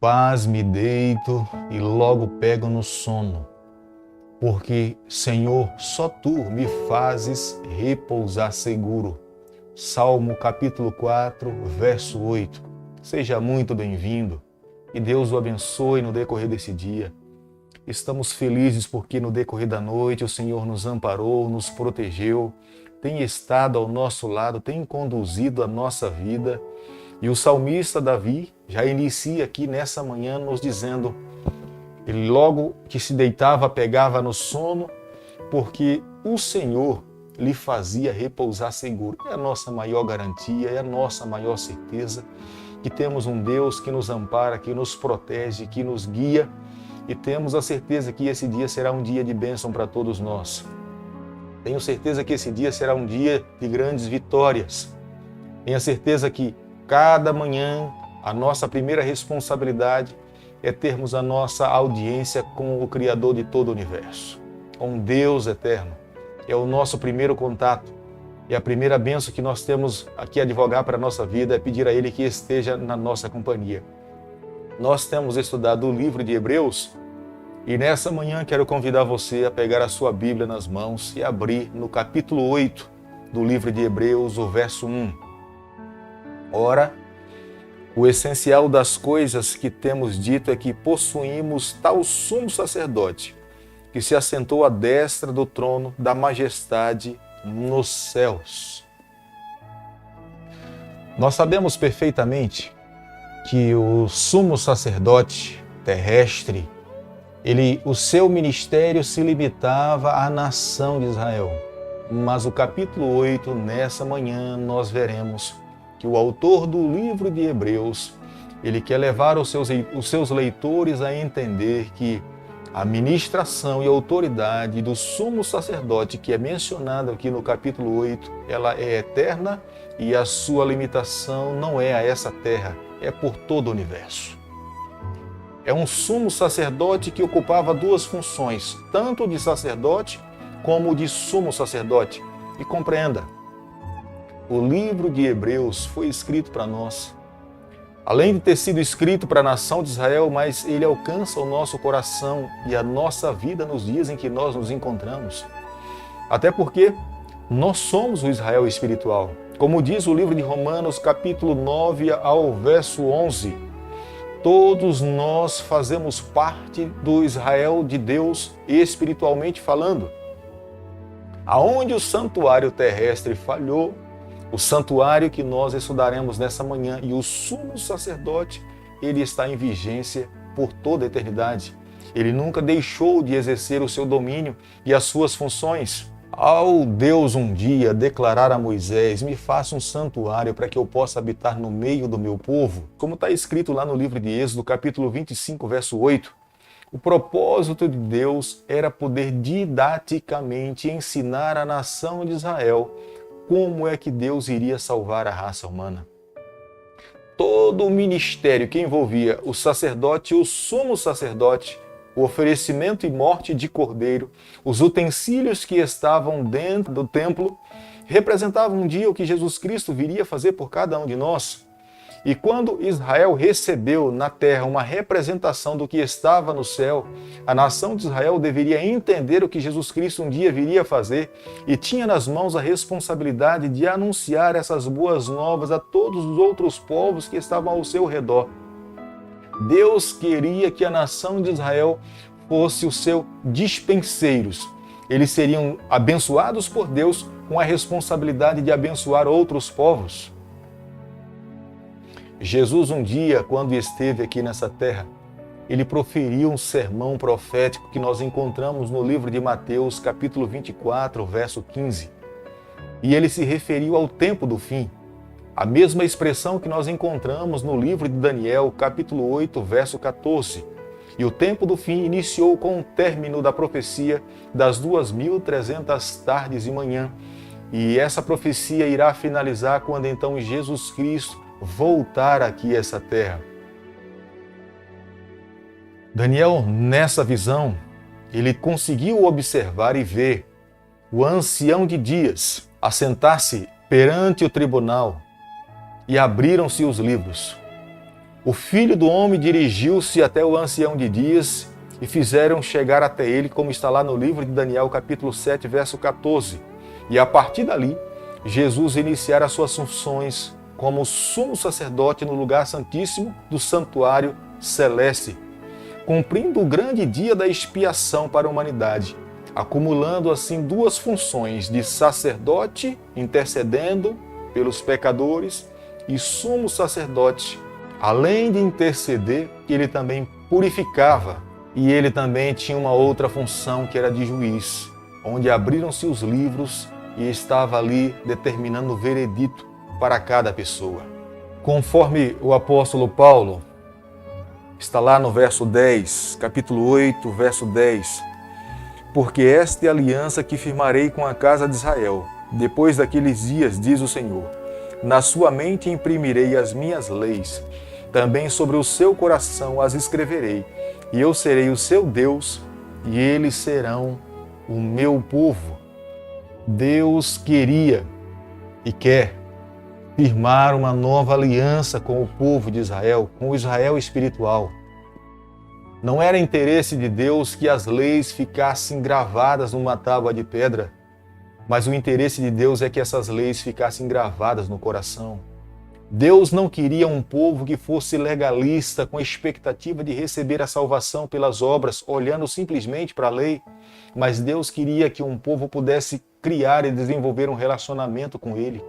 paz me deito e logo pego no sono, porque, Senhor, só Tu me fazes repousar seguro. Salmo capítulo 4, verso 8. Seja muito bem-vindo e Deus o abençoe no decorrer desse dia. Estamos felizes porque no decorrer da noite o Senhor nos amparou, nos protegeu, tem estado ao nosso lado, tem conduzido a nossa vida. E o salmista Davi já inicia aqui nessa manhã nos dizendo: ele logo que se deitava, pegava no sono, porque o Senhor lhe fazia repousar seguro. É a nossa maior garantia, é a nossa maior certeza, que temos um Deus que nos ampara, que nos protege, que nos guia, e temos a certeza que esse dia será um dia de bênção para todos nós. Tenho certeza que esse dia será um dia de grandes vitórias. Tenho a certeza que cada manhã a nossa primeira responsabilidade é termos a nossa audiência com o Criador de todo o universo, com Deus eterno. É o nosso primeiro contato. E a primeira bênção que nós temos aqui a advogar para a nossa vida é pedir a Ele que esteja na nossa companhia. Nós temos estudado o livro de Hebreus e nessa manhã quero convidar você a pegar a sua Bíblia nas mãos e abrir no capítulo 8 do livro de Hebreus, o verso 1. Ora, o essencial das coisas que temos dito é que possuímos tal sumo sacerdote que se assentou à destra do trono da majestade nos céus. Nós sabemos perfeitamente que o sumo sacerdote terrestre, o seu ministério se limitava à nação de Israel. Mas o capítulo 8, nessa manhã, nós veremos que o autor do livro de Hebreus, ele quer levar os seus leitores a entender que a ministração e a autoridade do sumo sacerdote, que é mencionada aqui no capítulo 8, ela é eterna e a sua limitação não é a essa terra, é por todo o universo. É um sumo sacerdote que ocupava duas funções, tanto de sacerdote como de sumo sacerdote. E compreenda, o livro de Hebreus foi escrito para nós. Além de ter sido escrito para a nação de Israel, mas ele alcança o nosso coração e a nossa vida nos dias em que nós nos encontramos. Até porque nós somos o Israel espiritual. Como diz o livro de Romanos, capítulo 9 ao verso 11, todos nós fazemos parte do Israel de Deus espiritualmente falando. Aonde o santuário terrestre falhou, o santuário que nós estudaremos nessa manhã e o sumo sacerdote, ele está em vigência por toda a eternidade. Ele nunca deixou de exercer o seu domínio e as suas funções. Ao Deus um dia declarar a Moisés: me faça um santuário para que eu possa habitar no meio do meu povo, como está escrito lá no livro de Êxodo, capítulo 25, verso 8, o propósito de Deus era poder didaticamente ensinar à nação de Israel como é que Deus iria salvar a raça humana. Todo o ministério que envolvia o sacerdote e o sumo sacerdote, o oferecimento e morte de cordeiro, os utensílios que estavam dentro do templo, representavam um dia o que Jesus Cristo viria fazer por cada um de nós. E quando Israel recebeu na terra uma representação do que estava no céu, a nação de Israel deveria entender o que Jesus Cristo um dia viria fazer e tinha nas mãos a responsabilidade de anunciar essas boas novas a todos os outros povos que estavam ao seu redor. Deus queria que a nação de Israel fosse os seus dispenseiros. Eles seriam abençoados por Deus com a responsabilidade de abençoar outros povos. Jesus um dia, quando esteve aqui nessa terra, ele proferiu um sermão profético que nós encontramos no livro de Mateus, capítulo 24, verso 15. E ele se referiu ao tempo do fim. A mesma expressão que nós encontramos no livro de Daniel, capítulo 8, verso 14. E o tempo do fim iniciou com o término da profecia das 2.300 tardes e manhã. E essa profecia irá finalizar quando então Jesus Cristo voltar aqui a essa terra. Daniel, nessa visão, ele conseguiu observar e ver o ancião de dias assentar-se perante o tribunal e abriram-se os livros. O filho do homem dirigiu-se até o ancião de dias e fizeram chegar até ele, como está lá no livro de Daniel, capítulo 7, verso 14. E a partir dali, Jesus iniciara as suas funções como sumo sacerdote no lugar santíssimo do santuário celeste, cumprindo o grande dia da expiação para a humanidade, acumulando assim duas funções de sacerdote, intercedendo pelos pecadores, e sumo sacerdote. Além de interceder, ele também purificava, e ele também tinha uma outra função que era de juiz, onde abriram-se os livros e estava ali determinando o veredito para cada pessoa. Conforme o apóstolo Paulo, está lá no verso 10, capítulo 8, verso 10, porque esta é a aliança que firmarei com a casa de Israel, depois daqueles dias, diz o Senhor. Na sua mente imprimirei as minhas leis, também sobre o seu coração as escreverei, e eu serei o seu Deus, e eles serão o meu povo. Deus queria e quer firmar uma nova aliança com o povo de Israel, com o Israel espiritual. Não era interesse de Deus que as leis ficassem gravadas numa tábua de pedra, mas o interesse de Deus é que essas leis ficassem gravadas no coração. Deus não queria um povo que fosse legalista, com a expectativa de receber a salvação pelas obras, olhando simplesmente para a lei, mas Deus queria que um povo pudesse criar e desenvolver um relacionamento com Ele,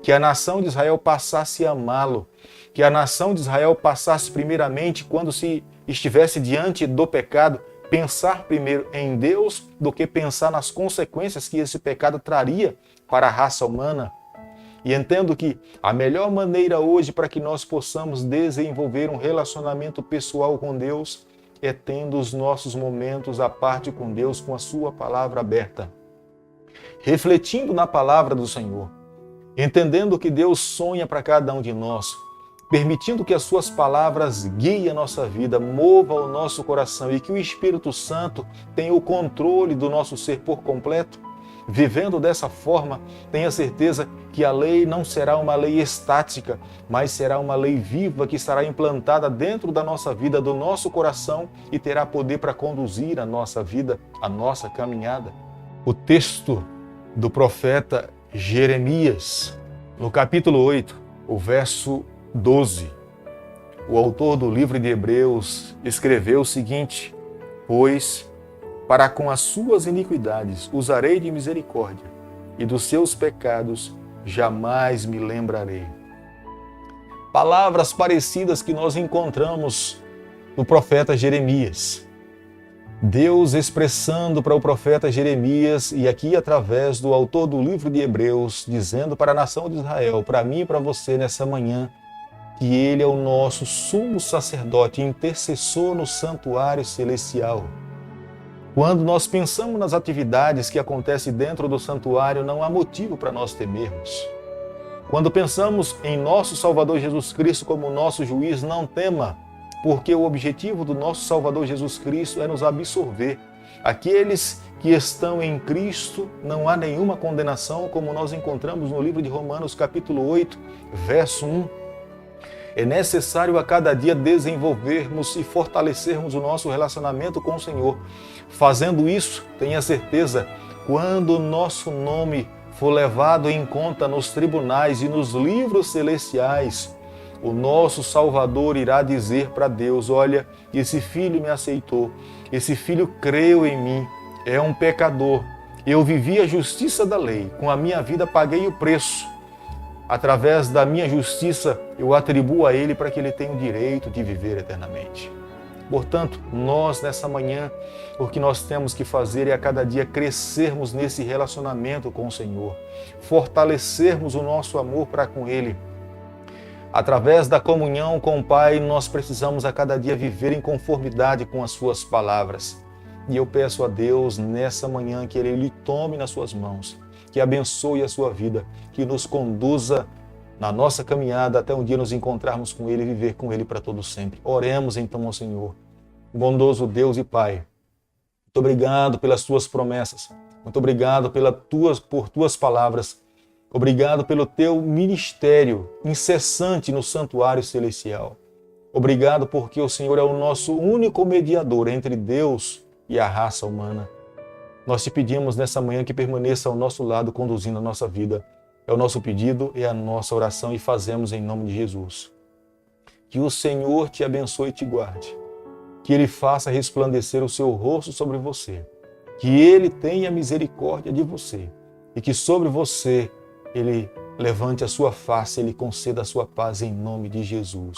que a nação de Israel passasse a amá-lo, que a nação de Israel passasse primeiramente, quando se estivesse diante do pecado, pensar primeiro em Deus do que pensar nas consequências que esse pecado traria para a raça humana. E entendo que a melhor maneira hoje para que nós possamos desenvolver um relacionamento pessoal com Deus é tendo os nossos momentos à parte com Deus, com a sua palavra aberta, refletindo na palavra do Senhor, entendendo que Deus sonha para cada um de nós, permitindo que as suas palavras guiem a nossa vida, movam o nosso coração e que o Espírito Santo tenha o controle do nosso ser por completo. Vivendo dessa forma, tenha certeza que a lei não será uma lei estática, mas será uma lei viva que estará implantada dentro da nossa vida, do nosso coração, e terá poder para conduzir a nossa vida, a nossa caminhada. O texto do profeta Jeremias, no capítulo 8, o verso 12, o autor do livro de Hebreus escreveu o seguinte: pois para com as suas iniquidades usarei de misericórdia, e dos seus pecados jamais me lembrarei. Palavras parecidas que nós encontramos no profeta Jeremias. Deus expressando para o profeta Jeremias, e aqui através do autor do livro de Hebreus, dizendo para a nação de Israel, para mim e para você nessa manhã, que Ele é o nosso sumo sacerdote, intercessor no santuário celestial. Quando nós pensamos nas atividades que acontecem dentro do santuário, não há motivo para nós temermos. Quando pensamos em nosso Salvador Jesus Cristo como nosso juiz, não tema, porque o objetivo do nosso Salvador Jesus Cristo é nos absorver. Aqueles que estão em Cristo, não há nenhuma condenação, como nós encontramos no livro de Romanos, capítulo 8, verso 1. É necessário a cada dia desenvolvermos e fortalecermos o nosso relacionamento com o Senhor. Fazendo isso, tenha certeza, quando o nosso nome for levado em conta nos tribunais e nos livros celestiais, o nosso Salvador irá dizer para Deus: olha, esse filho me aceitou, esse filho creu em mim, é um pecador. Eu vivi a justiça da lei, com a minha vida paguei o preço. Através da minha justiça, eu atribuo a Ele para que Ele tenha o direito de viver eternamente. Portanto, nós nessa manhã, o que nós temos que fazer é a cada dia crescermos nesse relacionamento com o Senhor, fortalecermos o nosso amor para com Ele. Através da comunhão com o Pai, nós precisamos a cada dia viver em conformidade com as suas palavras. E eu peço a Deus nessa manhã que Ele lhe tome nas suas mãos, que abençoe a sua vida, que nos conduza na nossa caminhada até um dia nos encontrarmos com Ele e viver com Ele para todo sempre. Oremos então ao Senhor. Bondoso Deus e Pai, muito obrigado pelas tuas promessas, muito obrigado por tuas palavras, obrigado pelo teu ministério incessante no santuário celestial. Obrigado porque o Senhor é o nosso único mediador entre Deus e a raça humana. Nós te pedimos nessa manhã que permaneça ao nosso lado, conduzindo a nossa vida. É o nosso pedido, é a nossa oração e fazemos em nome de Jesus. Que o Senhor te abençoe e te guarde. Que Ele faça resplandecer o seu rosto sobre você. Que Ele tenha misericórdia de você. E que sobre você Ele levante a sua face, Ele conceda a sua paz em nome de Jesus.